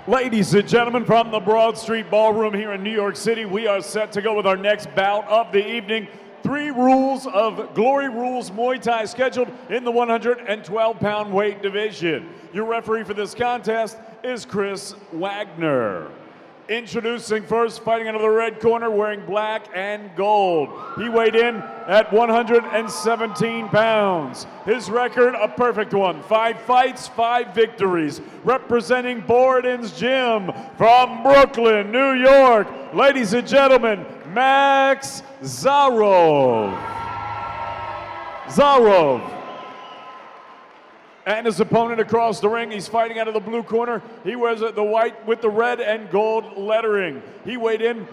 Ladies and gentlemen, from the Broad Street Ballroom here in New York City, we are set to go with our next bout of the evening. 3 rules of Glory Rules Muay Thai scheduled in the 112-pound weight division. Your referee for this contest is Chris Wagner. Introducing first, fighting out of the red corner, wearing black and gold. He weighed in at 117 pounds. His record, a perfect one. 5 fights, 5 victories. Representing Borodin's Gym from Brooklyn, New York. Ladies and gentlemen, Max Zharov. And his opponent across the ring, he's fighting out of the blue corner. He wears the white with the red and gold lettering. He weighed in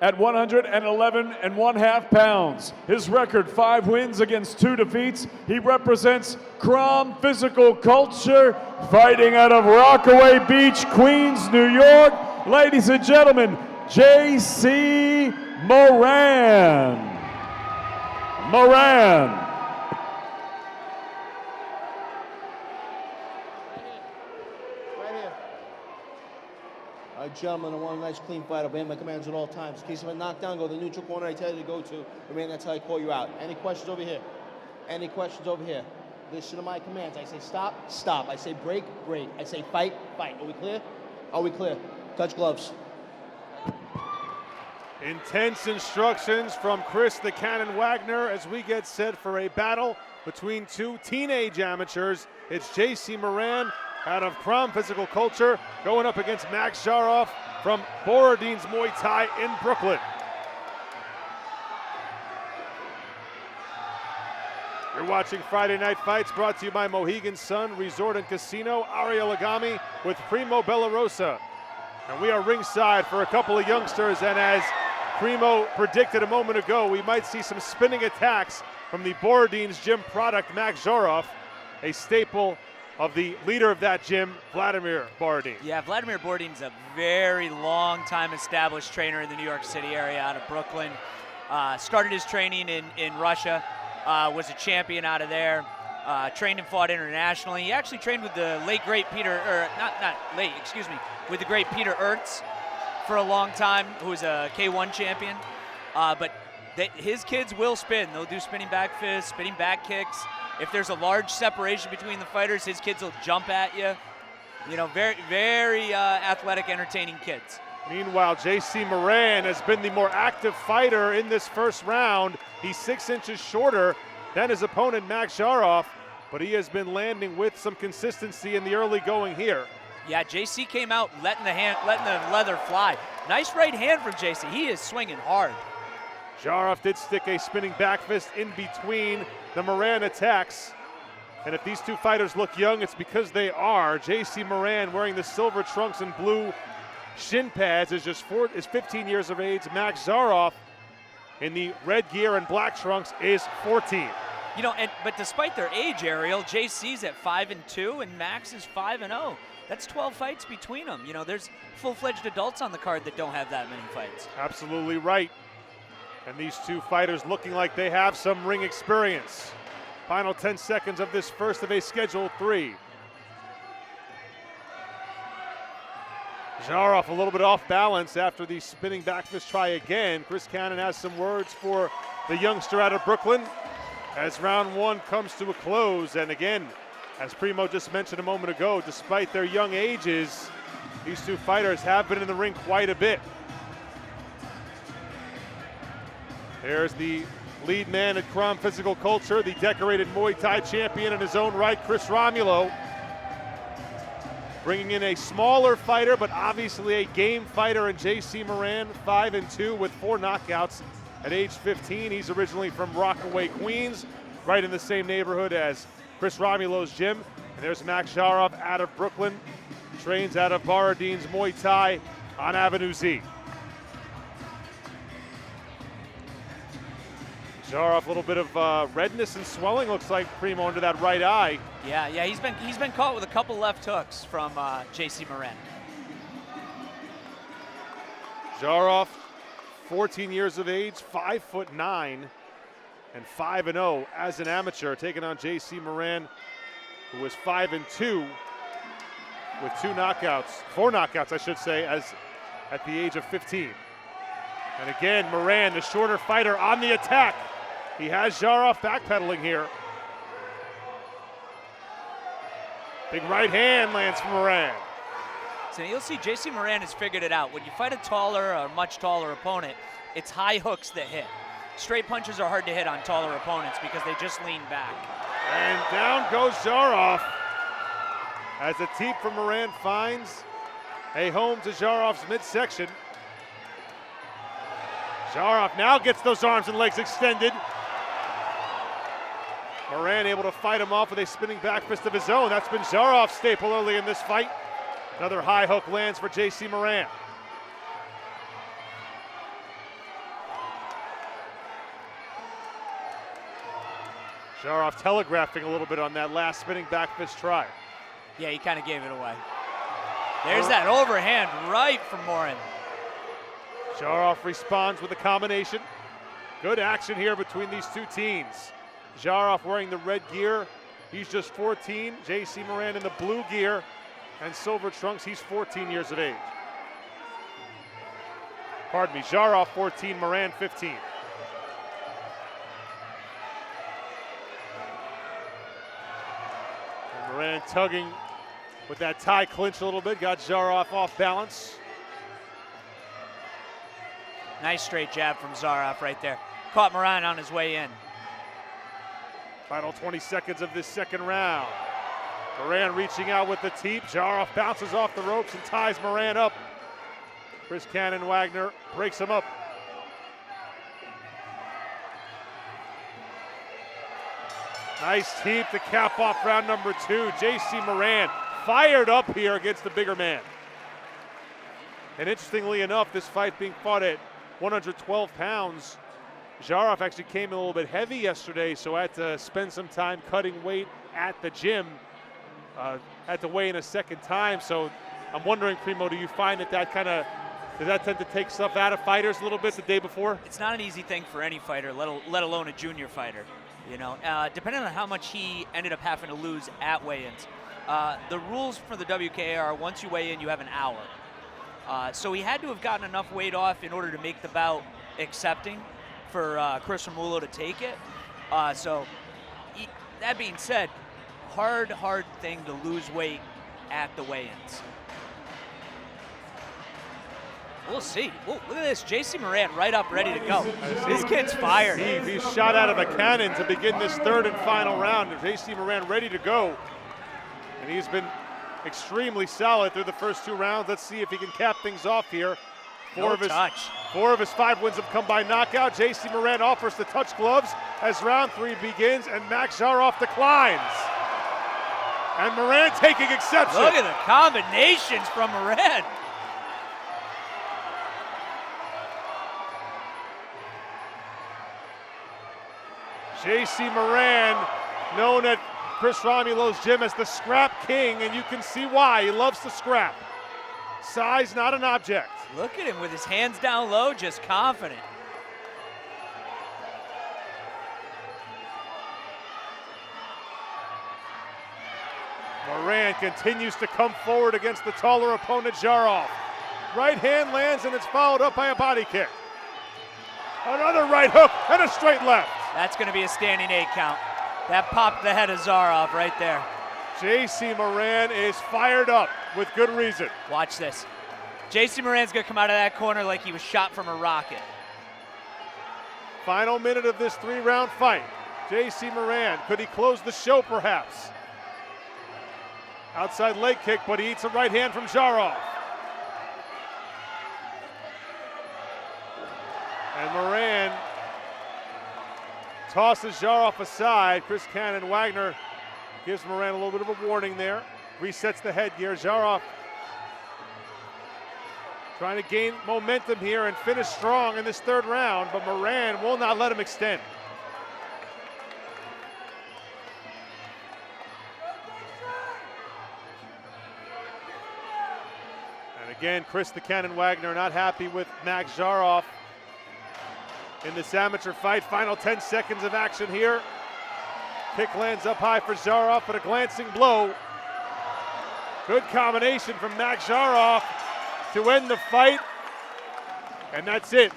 at 111.5 pounds. His record, 5 wins against 2 defeats. He represents Crom Physical Culture, fighting out of Rockaway Beach, Queens, New York. Ladies and gentlemen, J.C. Moran. All right, gentlemen, I want a nice clean fight. Obey my commands at all times. In case of a knockdown, go to the neutral corner I tell you to go to. Remain, that's how I call you out. Any questions over here? Any questions over here? Listen to my commands. I say stop, stop. I say break, break. I say fight, fight. Are we clear? Are we clear? Touch gloves. Intense instructions from Chris the Cannon Wagner as we get set for a battle between 2 teenage amateurs. It's J.C. Moran out of Crom Physical Culture going up against Max Zharov from Borodin's Muay Thai in Brooklyn. You're watching Friday Night Fights, brought to you by Mohegan Sun Resort and Casino, Ariel Agami with Primo Bellarosa. And we are ringside for a couple of youngsters, and as Primo predicted a moment ago, we might see some spinning attacks from the Borodin's Gym product, Max Zharov, a staple of the leader of that gym, Vladimir Borodin. Yeah, Vladimir Borodin's a very long time established trainer in the New York City area out of Brooklyn. Started his training in Russia, was a champion out of there, trained and fought internationally. He actually trained with the late great with the great Peter Ertz for a long time, who was a K1 champion. But his kids will spin. They'll do spinning back fists, spinning back kicks. If there's a large separation between the fighters, his kids will jump at you. You know, very, very athletic, entertaining kids. Meanwhile, J.C. Moran has been the more active fighter in this first round. He's 6 inches shorter than his opponent, Max Zharov, but he has been landing with some consistency in the early going here. Yeah, J.C. came out letting the leather fly. Nice right hand from J.C. He is swinging hard. Zharov did stick a spinning back fist in between the Moran attacks. And if these 2 fighters look young, it's because they are. J.C. Moran, wearing the silver trunks and blue shin pads, is 15 years of age. Max Zharov, in the red gear and black trunks, is 14. You know, but despite their age, Ariel, J.C.'s at 5-2 and Max is 5-0. That's 12 fights between them. You know, there's full-fledged adults on the card that don't have that many fights. Absolutely right. And these 2 fighters looking like they have some ring experience. Final 10 seconds of this first of a scheduled 3. Zharov a little bit off balance after the spinning back fist try again. Chris Cannon has some words for the youngster out of Brooklyn as round 1 comes to a close. And again, as Primo just mentioned a moment ago, despite their young ages, these 2 fighters have been in the ring quite a bit. There's the lead man at Crom Physical Culture, the decorated Muay Thai champion in his own right, Chris Romulo. Bringing in a smaller fighter, but obviously a game fighter in J.C. Moran, 5-2 with 4 knockouts at age 15. He's originally from Rockaway, Queens, right in the same neighborhood as Chris Romulo's gym. And there's Max Zharov out of Brooklyn, trains out of Borodin's Muay Thai on Avenue Z. Zharov, a little bit of redness and swelling, looks like, Primo, under that right eye. Yeah, he's been caught with a couple left hooks from J.C. Moran. Zharov, 14 years of age, 5'9", and 5-0 as an amateur, taking on J.C. Moran, who was 5-2 with 4 knockouts, I should say, as at the age of 15. And again, Moran, the shorter fighter, on the attack. He has Zharov backpedaling here. Big right hand lands from Moran. So you'll see JC Moran has figured it out. When you fight a taller or much taller opponent, it's high hooks that hit. Straight punches are hard to hit on taller opponents because they just lean back. And down goes Zharov as a teep from Moran finds a home to Zharov's midsection. Zharov now gets those arms and legs extended. Moran able to fight him off with a spinning back fist of his own. That's been Zharov's staple early in this fight. Another high hook lands for JC Moran. Zharov telegraphing a little bit on that last spinning back fist try. Yeah, he kind of gave it away. There's that overhand right from Moran. Zharov responds with a combination. Good action here between these two teams. Zharov wearing the red gear. He's just 14. JC Moran in the blue gear and silver trunks. He's 14 years of age. Pardon me, Zharov 14, Moran 15. And Moran tugging with that tie clinch a little bit. Got Zharov off balance. Nice straight jab from Zharov right there. Caught Moran on his way in. Final 20 seconds of this second round. Moran reaching out with the teep. Zharov bounces off the ropes and ties Moran up. Chris Cannon Wagner breaks him up. Nice teep to cap off round number 2. JC Moran fired up here against the bigger man. And interestingly enough, this fight being fought at 112 pounds. Zharov actually came in a little bit heavy yesterday, so I had to spend some time cutting weight at the gym. Had to weigh in a second time, so I'm wondering, Primo, do you find that does that tend to take stuff out of fighters a little bit the day before? It's not an easy thing for any fighter, let alone a junior fighter. You know, depending on how much he ended up having to lose at weigh-ins. The rules for the WKA are once you weigh in, you have an hour. So he had to have gotten enough weight off in order to make the bout accepting for Chris Romulo to take it. That being said, hard thing to lose weight at the weigh-ins. We'll see. Whoa, look at this. JC Moran right up, ready to go. This kid's fired. He's shot out of a cannon to begin this third and final round. JC Moran ready to go. And he's been extremely solid through the first 2 rounds. Let's see if he can cap things off here. 4 of his 5 wins have come by knockout. JC Moran offers the touch gloves as round 3 begins, and Max Zharov declines. And Moran taking exception. Look at the combinations from Moran. JC Moran, known at Chris Romulo's gym as the Scrap King, and you can see why. He loves to scrap. Size not an object. Look at him with his hands down low, just confident. Moran continues to come forward against the taller opponent, Zharov. Right hand lands and it's followed up by a body kick. Another right hook and a straight left. That's going to be a standing 8 count. That popped the head of Zharov right there. JC Moran is fired up with good reason. Watch this. JC Moran's going to come out of that corner like he was shot from a rocket. Final minute of this 3-round fight. JC Moran, could he close the show perhaps? Outside leg kick, but he eats a right hand from Zharov. And Moran tosses Zharov aside. Chris Cannon Wagner gives Moran a little bit of a warning there. Resets the headgear. Zharov trying to gain momentum here and finish strong in this 3rd round, but Moran will not let him extend. And again, Chris the Cannon Wagner not happy with Max Zharov in this amateur fight. Final 10 seconds of action here. Kick lands up high for Zharov, but a glancing blow Good combination from Max Zharov to end the fight. And that's it.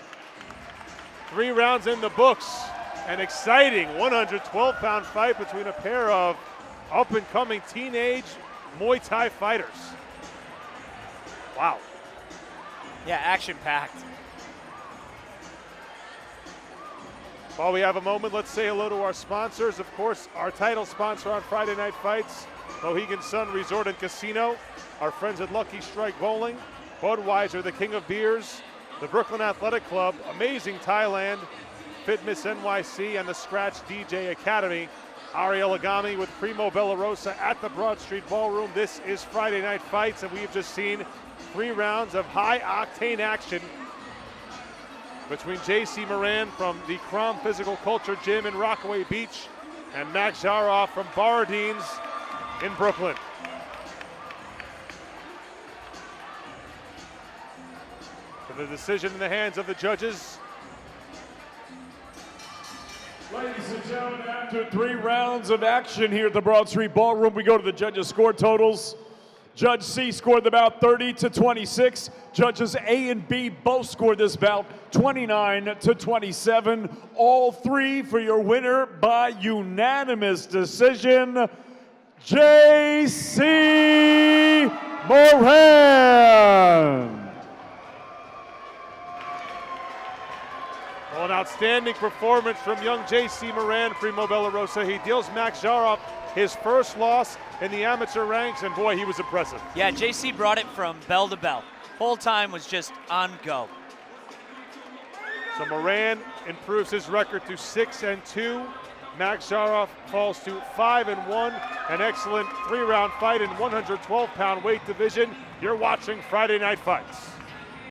3 rounds in the books. An exciting 112-pound fight between a pair of up-and-coming teenage Muay Thai fighters. Wow. Yeah, action-packed. While we have a moment, let's say hello to our sponsors. Of course, our title sponsor on Friday Night Fights, Mohegan Sun Resort and Casino, our friends at Lucky Strike Bowling, Budweiser, the king of beers, the Brooklyn Athletic Club, Amazing Thailand, Fitness NYC, and the Scratch DJ Academy. Ariel Agami with Primo Bellarosa at the Broad Street Ballroom. This is Friday Night Fights, and we've just seen 3 rounds of high-octane action between J.C. Moran from the Crom Physical Culture Gym in Rockaway Beach and Max Zharov from Borodin's in Brooklyn. For the decision in the hands of the judges. Ladies and gentlemen, after 3 rounds of action here at the Broad Street Ballroom, we go to the judges' score totals. Judge C scored the bout 30-26. Judges A and B both scored this bout 29-27. All 3 for your winner by unanimous decision, J.C. Moran. Well, an outstanding performance from young J.C. Moran, Primo Bellarosa. He deals Max Zharov his first loss in the amateur ranks, and boy, he was impressive. Yeah, JC brought it from bell to bell. Whole time was just on go. So Moran improves his record to 6-2. Max Zharov falls to 5-1. An excellent 3-round fight in 112-pound weight division. You're watching Friday Night Fights.